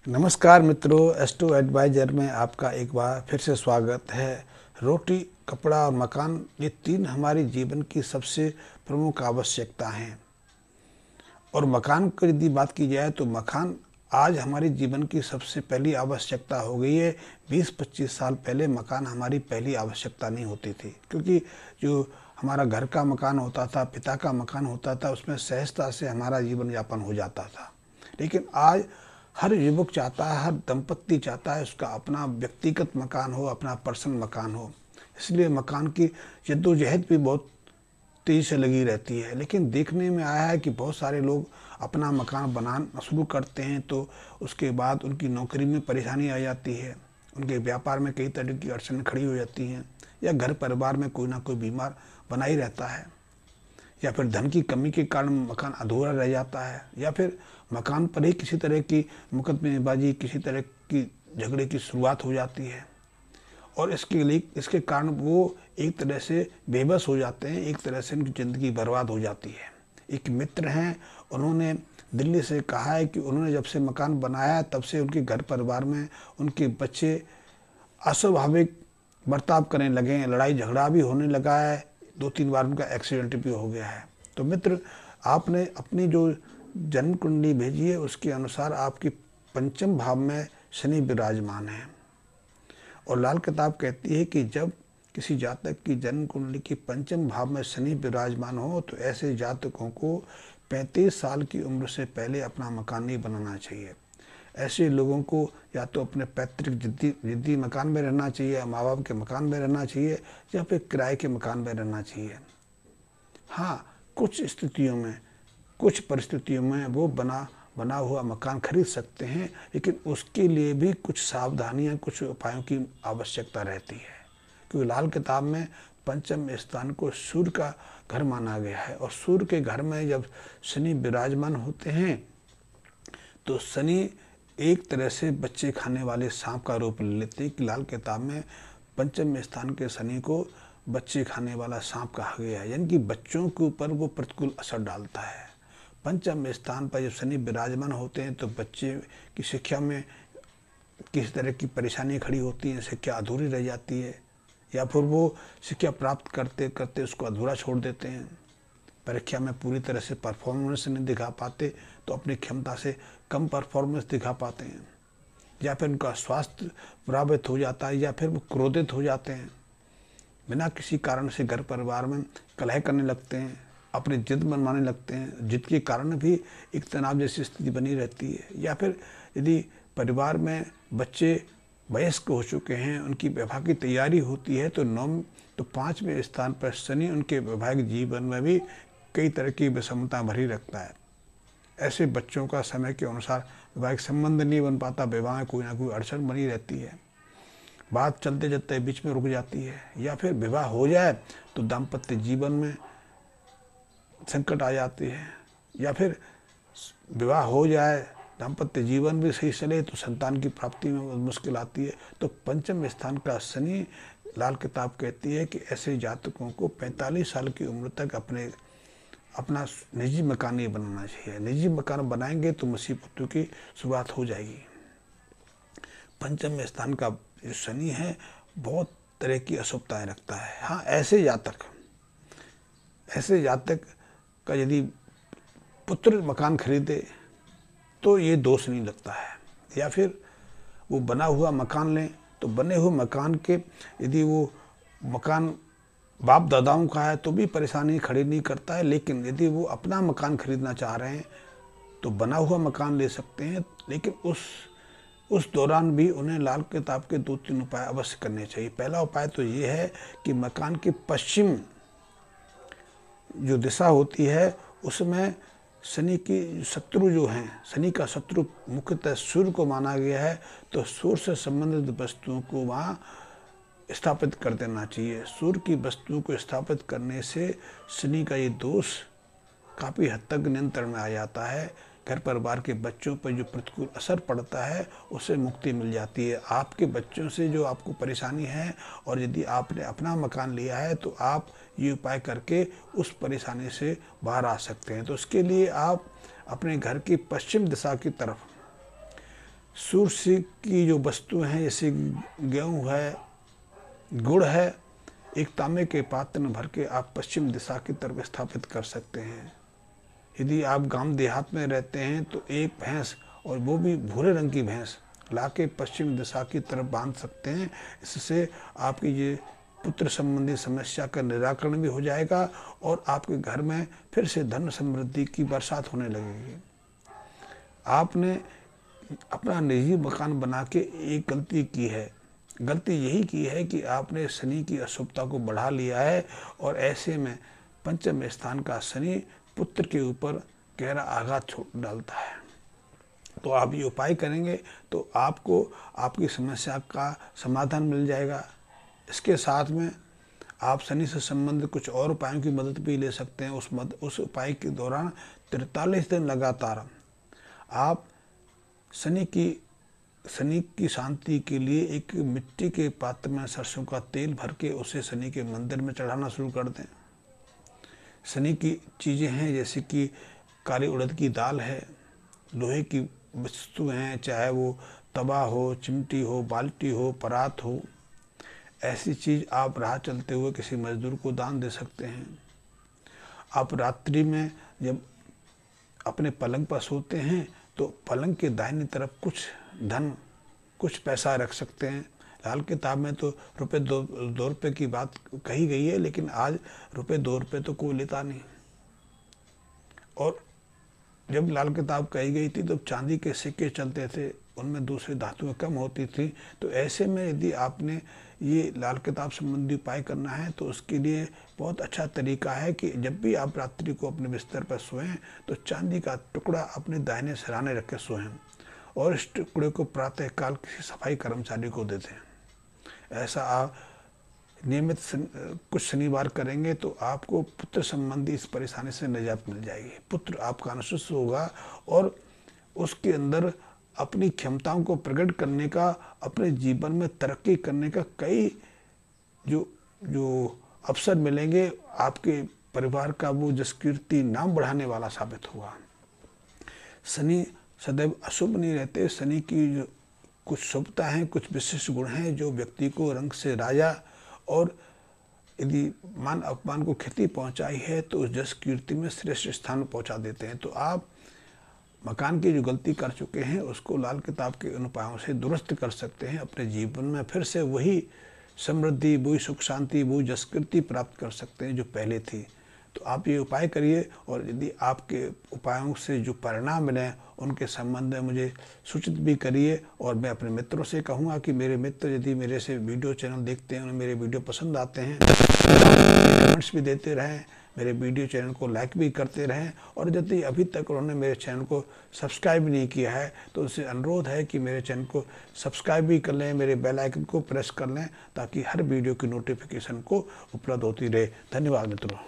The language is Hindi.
नमस्कार मित्रों, एस्ट्रो एडवाइजर में आपका एक बार फिर से स्वागत है। रोटी, कपड़ा और मकान, ये तीन हमारी जीवन की सबसे प्रमुख आवश्यकता हैं। और मकान की यदि बात की जाए तो मकान आज हमारे जीवन की सबसे पहली आवश्यकता हो गई है। 20-25 साल पहले मकान हमारी पहली आवश्यकता नहीं होती थी, क्योंकि जो हमारा घर का मकान होता था, पिता का मकान होता था, उसमें सहजता से हमारा जीवन यापन हो जाता था। लेकिन आज हर युवक चाहता है, हर दंपत्ति चाहता है उसका अपना व्यक्तिगत मकान हो, अपना पर्सनल मकान हो। इसलिए मकान की जद्दोजहद भी बहुत तेज़ी से लगी रहती है। लेकिन देखने में आया है कि बहुत सारे लोग अपना मकान बनाना शुरू करते हैं तो उसके बाद उनकी नौकरी में परेशानी आ जाती है, उनके व्यापार में कई तरह की अड़चनें खड़ी हो जाती हैं, या घर परिवार में कोई ना कोई बीमार बना ही रहता है, या फिर धन की कमी के कारण मकान अधूरा रह जाता है, या फिर मकान पर ही किसी तरह की मुकदमेबाजी, किसी तरह की झगड़े की शुरुआत हो जाती है। और इसके कारण वो एक तरह से बेबस हो जाते हैं, एक तरह से उनकी ज़िंदगी बर्बाद हो जाती है। एक मित्र हैं, उन्होंने दिल्ली से कहा है कि उन्होंने जब से मकान बनाया तब से उनके घर परिवार में उनके बच्चे अस्वाभाविक बर्ताव करने लगे हैं, लड़ाई झगड़ा भी होने लगा है, 2-3 बार उनका एक्सीडेंट भी हो गया है। तो मित्र, आपने अपनी जो जन्म कुंडली भेजी है उसके अनुसार आपकी पंचम भाव में शनि विराजमान है। और लाल किताब कहती है कि जब किसी जातक की जन्म कुंडली की पंचम भाव में शनि विराजमान हो तो ऐसे जातकों को 35 साल की उम्र से पहले अपना मकान नहीं बनाना चाहिए। ऐसे लोगों को या तो अपने पैतृक जिद्दी मकान में रहना चाहिए, माँ बाप के मकान में रहना चाहिए, या फिर किराए के मकान में रहना चाहिए। हाँ, कुछ स्थितियों में, कुछ परिस्थितियों में वो बना हुआ मकान खरीद सकते हैं, लेकिन उसके लिए भी कुछ सावधानियां, कुछ उपायों की आवश्यकता रहती है। क्योंकि लाल किताब में पंचम स्थान को सूर्य का घर माना गया है, और सूर्य के घर में जब शनि विराजमान होते हैं तो शनि एक तरह से बच्चे खाने वाले सांप का रूप ले लेते हैं। कि लाल किताब में पंचम स्थान के शनि को बच्चे खाने वाला सांप कहा गया है, यानी कि बच्चों के ऊपर वो प्रतिकूल असर डालता है। पंचम स्थान पर जब शनि विराजमान होते हैं तो बच्चे की शिक्षा में किसी तरह की परेशानी खड़ी होती है, शिक्षा अधूरी रह जाती है, या फिर वो शिक्षा प्राप्त करते करते उसको अधूरा छोड़ देते हैं, परीक्षा में पूरी तरह से परफॉर्मेंस नहीं दिखा पाते, तो अपनी क्षमता से कम परफॉर्मेंस दिखा पाते हैं, या फिर उनका स्वास्थ्य प्रभावित हो जाता है, या फिर वो क्रोधित हो जाते हैं, बिना किसी कारण से घर परिवार में कलह करने लगते हैं, अपनी जिद मनवाने लगते हैं, जिद के कारण भी एक तनाव जैसी स्थिति बनी रहती है। या फिर यदि परिवार में बच्चे वयस्क हो चुके हैं, उनकी विवाह की तैयारी होती है, तो 5वें स्थान पर शनि उनके वैवाहिक जीवन में भी कई तरह की विषमता भरी रखता है। ऐसे बच्चों का समय के अनुसार वैवाहिक संबंध नहीं बन पाता, विवाह में कोई ना कोई अड़चन बनी रहती है, बात चलते चलते बीच में रुक जाती है, या फिर विवाह हो जाए तो दाम्पत्य जीवन में संकट आ जाती है, या फिर विवाह हो जाए, दाम्पत्य जीवन भी सही चले तो संतान की प्राप्ति में मुश्किल आती है। तो पंचम स्थान का शनि, लाल किताब कहती है कि ऐसे जातकों को 45 साल की उम्र तक अपना निजी मकान नहीं बनाना चाहिए। निजी मकान बनाएंगे तो मुसीबतों की शुरुआत हो जाएगी। पंचम स्थान का जो शनि है बहुत तरह की अशुभताएं रखता है। हाँ, ऐसे जातक का यदि पुत्र मकान खरीदे तो ये दोष नहीं लगता है, या फिर वो बना हुआ मकान लें तो बने हुए मकान के यदि वो मकान बाप दादाओं का है तो भी परेशानी खड़ी नहीं करता है। लेकिन यदि वो अपना मकान खरीदना चाह रहे हैं तो बना हुआ मकान ले सकते हैं, लेकिन उस दौरान भी उन्हें लाल किताब के 2-3 उपाय अवश्य करने चाहिए। पहला उपाय तो ये है कि मकान के पश्चिम जो दिशा होती है उसमें शनि की शत्रु जो हैं, शनि का शत्रु मुख्यतः सूर्य को माना गया है, तो सूर्य से संबंधित वस्तुओं को वहाँ स्थापित कर देना चाहिए। सूर्य की वस्तुओं को स्थापित करने से शनि का ये दोष काफ़ी हद तक नियंत्रण में आ जाता है। घर परिवार के बच्चों पर जो प्रतिकूल असर पड़ता है उससे मुक्ति मिल जाती है। आपके बच्चों से जो आपको परेशानी है, और यदि आपने अपना मकान लिया है तो आप ये उपाय करके उस परेशानी से बाहर आ सकते हैं। तो उसके लिए आप अपने घर की पश्चिम दिशा की तरफ सूर्य की जो वस्तु हैं जैसे गेहूँ है, गुड़ है, एक तांबे के पात्र में भर के आप पश्चिम दिशा की तरफ स्थापित कर सकते हैं। यदि आप गांव देहात में रहते हैं तो एक भैंस, और वो भी भूरे रंग की भैंस, लाके पश्चिम दिशा की तरफ बांध सकते हैं। इससे आपकी ये पुत्र संबंधी समस्या का निराकरण भी हो जाएगा और आपके घर में फिर से धन समृद्धि की बरसात होने लगेगी। आपने अपना निजी मकान बना के एक गलती की है। गलती यही की है कि आपने शनि की अशुभता को बढ़ा लिया है, और ऐसे में पंचम स्थान का शनि पुत्र के ऊपर गहरा आघात छोड़ डालता है। तो आप ये उपाय करेंगे तो आपको आपकी समस्या का समाधान मिल जाएगा। इसके साथ में आप शनि से संबंधित कुछ और उपायों की मदद भी ले सकते हैं। उस उपाय के दौरान 43 दिन लगातार आप शनि की शांति के लिए एक मिट्टी के पात्र में सरसों का तेल भर के उसे शनि के मंदिर में चढ़ाना शुरू कर दें। शनि की चीज़ें हैं जैसे कि काली उड़द की दाल है, लोहे की वस्तु हैं, चाहे वो तवा हो, चिमटी हो, बाल्टी हो, परात हो, ऐसी चीज़ आप राह चलते हुए किसी मजदूर को दान दे सकते हैं। आप रात्रि में जब अपने पलंग पर सोते हैं तो पलंग के दाहिनी तरफ कुछ पैसा रख सकते हैं। लाल किताब में तो दो रुपये की बात कही गई है, लेकिन आज दो रुपये तो कोई लेता नहीं। और जब लाल किताब कही गई थी तो चांदी के सिक्के चलते थे, उनमें दूसरी धातुएं कम होती थी। तो ऐसे में यदि आपने ये लाल किताब संबंधी उपाय करना है तो उसके लिए बहुत अच्छा तरीका है कि जब भी आप रात्रि को अपने बिस्तर पर सोएं तो चांदी का टुकड़ा अपने दाहिने सिरहाने रख के सोएं, और इस टुकड़े को प्रातःकाल किसी सफाई कर्मचारी को दे दें। ऐसा आप नियमित कुछ शनिवार करेंगे तो आपको पुत्र संबंधी इस परेशानी से निजात मिल जाएगी। पुत्र आपका अनुसूत होगा और उसके अंदर अपनी क्षमताओं को प्रकट करने का, अपने जीवन में तरक्की करने का कई जो अवसर मिलेंगे। आपके परिवार का वो जस कीर्ति नाम बढ़ाने वाला साबित होगा। शनि सदैव अशुभ नहीं रहते। शनि की जो कुछ शुभता हैं, कुछ विशिष्ट गुण हैं जो व्यक्ति को रंग से राजा, और यदि मान अपमान को क्षति पहुंचाई है तो उस जस कीर्ति में श्रेष्ठ स्थान पहुंचा देते हैं। तो आप मकान की जो गलती कर चुके हैं उसको लाल किताब के उन उपायों से दुरुस्त कर सकते हैं। अपने जीवन में फिर से वही समृद्धि, वही सुख शांति, वही जसकीर्ति प्राप्त कर सकते हैं जो पहले थी। तो आप ये उपाय करिए, और यदि आपके उपायों से जो परिणाम मिले उनके संबंध में मुझे सूचित भी करिए। और मैं अपने मित्रों से कहूँगा कि मेरे मित्र यदि मेरे से वीडियो चैनल देखते हैं, उन्हें मेरे वीडियो पसंद आते हैं, कमेंट्स भी देते रहें, मेरे वीडियो चैनल को लाइक भी करते रहें। और यदि अभी तक उन्होंने मेरे चैनल को सब्सक्राइब नहीं किया है तो उनसे अनुरोध है कि मेरे चैनल को सब्सक्राइब भी कर लें, मेरे बेल आइकन को प्रेस कर लें, ताकि हर वीडियो की नोटिफिकेशन को उपलब्ध होती रहे। धन्यवाद मित्रों।